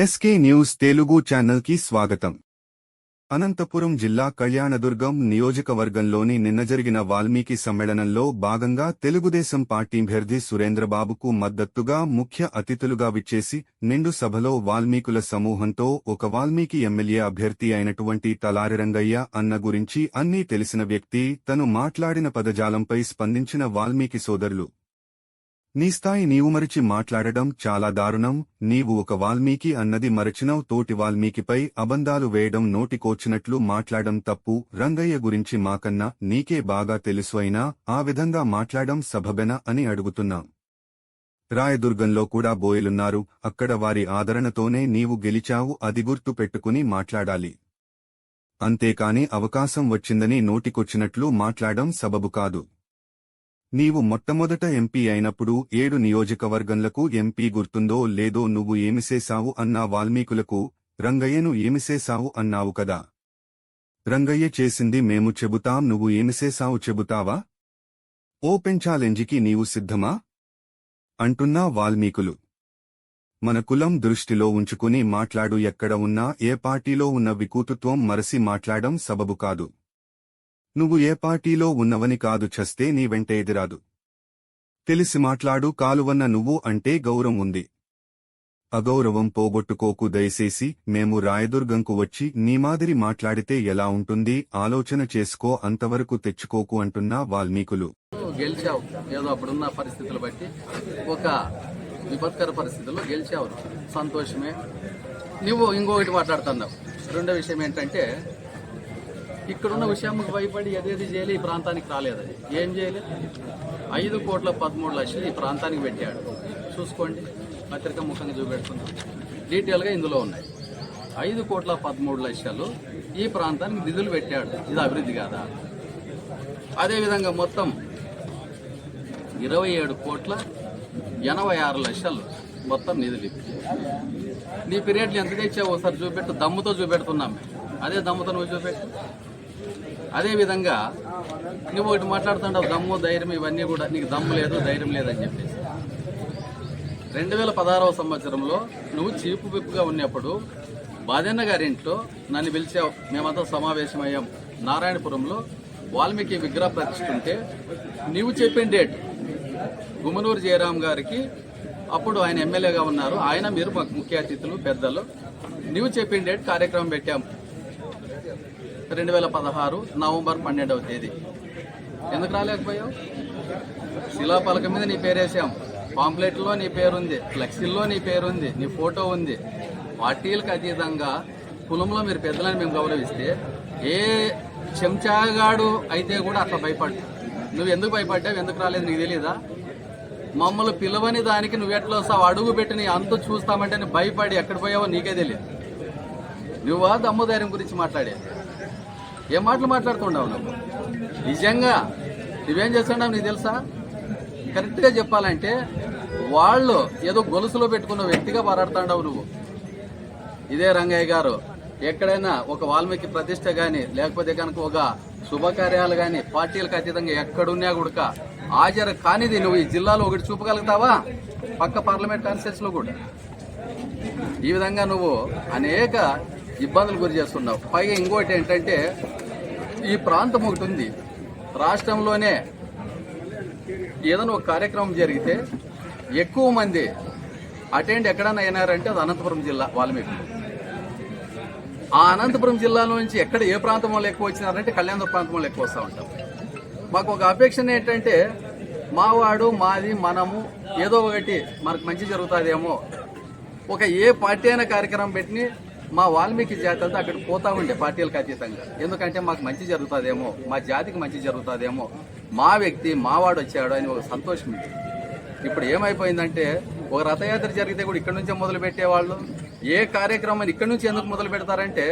SK news Telugu channel కి స్వాగతం. అనంతపురం జిల్లా కళ్యాణదుర్గం నియోజకవర్గంలోని నిన్న జరిగిన వాల్మీకి సమ్మేళనంలో భాగంగా తెలుగుదేశం పార్టీ అభ్యర్థి సురేంద్రబాబుకు మద్దతుగా ముఖ్య అతిథులుగా విచ్చేసి నిండు సభలో వాల్మీకుల సమూహంతో ఒక వాల్మీకి ఎమ్మెల్యే అభ్యర్థి అయినటువంటి తలారి రంగయ్య అన్న గురించి అన్నీ తెలిసిన వ్యక్తి తను మాట్లాడిన పదజాలంపై స్పందించిన వాల్మీకి సోదరులు, నీ స్థాయి నీవు మరిచి మాట్లాడడం చాలా దారుణం. నీవు ఒక వాల్మీకి అన్నది మరచినవ్. తోటి వాల్మీకిపై అబంధాలు వేయడం, నోటికోచినట్లు మాట్లాడడం తప్పు. రంగయ్య గురించి మాకన్నా నీకే బాగా తెలుసు, అయినా ఆ విధంగా మాట్లాడడం సబబేనా అని అడుగుతున్నాం. రాయదుర్గంలో కూడా బోయలున్నారు. అక్కడ వారి ఆదరణతోనే నీవు గెలిచావు. అది గుర్తు పెట్టుకుని మాట్లాడాలి. అంతేకాని అవకాశం వచ్చిందని నోటికొచ్చినట్లు మాట్లాడడం సబబు కాదు. నీవు మొట్టమొదట ఎంపీ అయినప్పుడు 7 నియోజకవర్గంలకు ఎంపీ గుర్తుందో లేదో నువ్వు ఏమిసేశావు అన్నా వాల్మీకులకు. రంగయ్యను ఏమిసేశావు అన్నావు కదా. రంగయ్య చేసింది మేము చెబుతాం, నువ్వు ఏమిసేశావు చెబుతావా? ఓపెన్ ఛాలెంజికి నీవు సిద్ధమా అంటున్నా వాల్మీకులు. మన కులం దృష్టిలో ఉంచుకుని మాట్లాడు. ఎక్కడ ఉన్నా ఏ పార్టీలో ఉన్న వికూతుత్వం మరసి మాట్లాడడం సబబు కాదు. నువ్వు ఏ పార్టీలో ఉన్నవని కాదు, చస్తే నీ వెంట ఎదిరాదు. తెలిసి మాట్లాడు. కాలువన్న నువ్వు అంటే గౌరవం ఉంది. అగౌరవం పోగొట్టుకోకు దయచేసి. మేము రాయదుర్గంకు వచ్చి నీ మాదిరి మాట్లాడితే ఎలా ఉంటుంది ఆలోచన చేసుకో, అంతవరకు తెచ్చుకోకు అంటున్నా వాల్మీకులు. గెలిచావు ఏదో అప్పుడున్న పరిస్థితులు బట్టి, ఒక విపత్కర పరిస్థితుల్లో గెలిచావు, సంతోషమే. నువ్వు ఇంకొకటి మాట్లాడుతున్నావు. రెండో విషయం ఏంటంటే, ఇక్కడున్న విషయంకి భయపడి ఏదేది చేయలే, ఈ ప్రాంతానికి రాలేదు. అది ఏం చేయలేదు. 5,13,00,000 ఈ ప్రాంతానికి పెట్టాడు. చూసుకోండి, పత్రిక ముఖంగా చూపెడుతున్నాం, డీటెయిల్గా ఇందులో ఉన్నాయి. 5,13,00,000 ఈ ప్రాంతానికి నిధులు పెట్టాడు. ఇది అభివృద్ధి కాదా? అదేవిధంగా మొత్తం 27,86,00,000 మొత్తం నిధులు. నీ పీరియడ్లు ఎంత తెచ్చావు ఒకసారి చూపెట్టు. దమ్ముతో చూపెడుతున్నాం. అదే దమ్ముతో నువ్వు చూపెట్టు. అదేవిధంగా నువ్వు ఒకటి మాట్లాడుతుంటావు, దమ్ము ధైర్యం ఇవన్నీ కూడా. నీకు దమ్ము లేదు, ధైర్యం లేదని చెప్పేసి 2016వ సంవత్సరంలో నువ్వు చీఫ్ విప్గా ఉన్నప్పుడు బాదెన్న గారింట్లో నన్ను పిలిచావు. మేమంతా సమావేశమయ్యాం నారాయణపురంలో. వాల్మీకి విగ్రహ ప్రతిష్ఠుంటే నీవు చెప్పిన డేట్ గుమ్మనూరు జయరాం గారికి, అప్పుడు ఆయన ఎమ్మెల్యేగా ఉన్నారు, ఆయన మీరు మాకు ముఖ్య అతిథులు పెద్దలు. నీవు చెప్పిన డేట్ కార్యక్రమం పెట్టాం 2016 నవంబర్ 12వ తేదీ. ఎందుకు రాలేకపోయావు? శిలాపలక మీద నీ పేరేసాం, పాంప్లెట్లో నీ పేరుంది, ఫ్లెక్సీల్లో నీ పేరుంది, నీ ఫోటో ఉంది. పార్టీలకు అతీతంగా కులంలో మీరు పెద్దలని మేము గౌరవిస్తే, ఏ చెంచాగాడు అయితే కూడా అట్లా భయపడ్డా. నువ్వు ఎందుకు భయపడ్డావు? ఎందుకు రాలేదు నీకు తెలీదా? మమ్మల్ని పిలవని దానికి నువ్వెట్లా వస్తావు? అడుగు పెట్టి నీ అంత చూస్తామంటే నువ్వు భయపడి ఎక్కడ పోయావో నీకే తెలియదు. నువ్వా దమ్ము ధైర్యం గురించి మాట్లాడేది? ఏం మాటలు మాట్లాడుతుండవు నువ్వు? నిజంగా నువ్వేం చేస్తున్నావు నీకు తెలుసా? కరెక్ట్గా చెప్పాలంటే వాళ్ళు ఏదో గొలుసులో పెట్టుకున్న వ్యక్తిగా మాట్లాడుతుండవు నువ్వు. ఇదే రంగయ్య గారు ఎక్కడైనా ఒక వాల్మీకి ప్రతిష్ట కానీ, లేకపోతే కనుక ఒక శుభకార్యాలు కానీ పార్టీలకు అతీతంగా ఎక్కడున్నా కూడా హాజరు కానిది నువ్వు ఈ జిల్లాలో ఒకటి చూపగలుగుతావా? పక్క పార్లమెంట్ కాన్స్టిట్యూన్సీలో కూడా ఈ విధంగా నువ్వు అనేక ఇబ్బందులు గురి చేస్తున్నావు. పైగా ఇంకోటి ఏంటంటే, ఈ ప్రాంతం ఒకటి ఉంది రాష్ట్రంలోనే, ఏదైనా ఒక కార్యక్రమం జరిగితే ఎక్కువ మంది అటెండ్ ఎక్కడన్నా అయినారంటే అది అనంతపురం జిల్లా వాల్మీకి. ఆ అనంతపురం జిల్లాలో నుంచి ఎక్కడ ఏ ప్రాంతం వాళ్ళు ఎక్కువ వచ్చినారంటే కళ్యాణదుర్గం ప్రాంతం వాళ్ళు ఎక్కువ వస్తూ ఉంటారు. మాకు ఒక అపేక్ష ఏంటంటే, మావాడు మాది మనము ఏదో ఒకటి మనకు మంచి జరుగుతుందేమో, ఒక ఏ పార్టీ అయినా కార్యక్రమం పెట్టి మా వాల్మీకి జాతి అంతా అక్కడికి పోతా ఉండే పార్టీలకు అతీతంగా. ఎందుకంటే మాకు మంచి జరుగుతుందేమో, మా జాతికి మంచి జరుగుతుందేమో, మా వ్యక్తి మావాడు వచ్చాడు అని ఒక సంతోషం ఉంది. ఇప్పుడు ఏమైపోయిందంటే, ఒక రథయాత్ర జరిగితే కూడా ఇక్కడి నుంచే మొదలు పెట్టేవాళ్ళు. ఏ కార్యక్రమాన్ని ఇక్కడి నుంచి ఎందుకు మొదలు పెడతారంటే,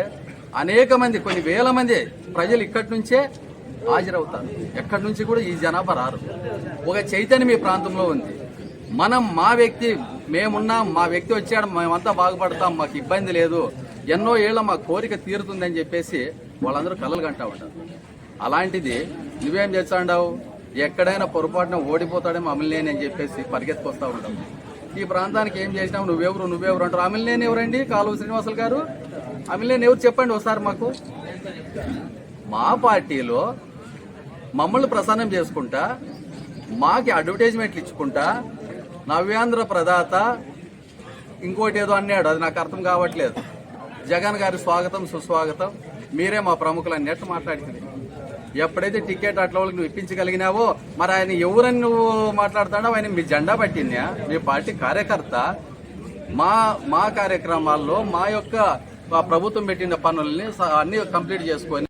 అనేక మంది, కొన్ని వేల మంది ప్రజలు ఇక్కడి నుంచే హాజరవుతారు. ఎక్కడి నుంచి కూడా ఈ జనాభా రారు. ఒక చైతన్యం ఈ ప్రాంతంలో ఉంది. మనం మా వ్యక్తి, మేమున్నాం, మా వ్యక్తి వచ్చాడు, మేమంతా బాగుపడతాం, మాకు ఇబ్బంది లేదు, ఎన్నో ఏళ్ళ మా కోరిక తీరుతుందని చెప్పేసి వాళ్ళందరూ కలలు కంటా ఉంటారు. అలాంటిది నువ్వేం చేస్తాండావు? ఎక్కడైనా పొరపాటున ఓడిపోతాడే మమ్మల్ని అని చెప్పేసి పరిగెత్తుకొస్తా ఉంటావు. ఈ ప్రాంతానికి ఏం చేసినావు, నువ్వెవరు అంటారు. అమిలినేని ఎవరండి? కాలువ శ్రీనివాసులు గారు అమిలినేని ఎవరు చెప్పండి ఒకసారి మాకు. మా పార్టీలో మమ్మల్ని ప్రసన్నం చేసుకుంటా, మాకి అడ్వర్టైజ్మెంట్లు ఇచ్చుకుంటా, నవ్యాంధ్ర ప్రదాత ఇంకోటి ఏదో అన్నాడు, అది నాకు అర్థం కావట్లేదు. జగన్ గారి స్వాగతం సుస్వాగతం, మీరే మా ప్రముఖులు అన్నట్టు మాట్లాడుతుంది. ఎప్పుడైతే టికెట్ అట్లా వాళ్ళకి నువ్వు ఇప్పించగలిగినావో, మరి ఆయన ఎవరని నువ్వు మాట్లాడుతాడో, ఆయన మీ జెండా పట్టిందా? మీ పార్టీ కార్యకర్త. మా కార్యక్రమాల్లో మా యొక్క ప్రభుత్వం పెట్టిన పనుల్ని అన్ని కంప్లీట్ చేసుకొని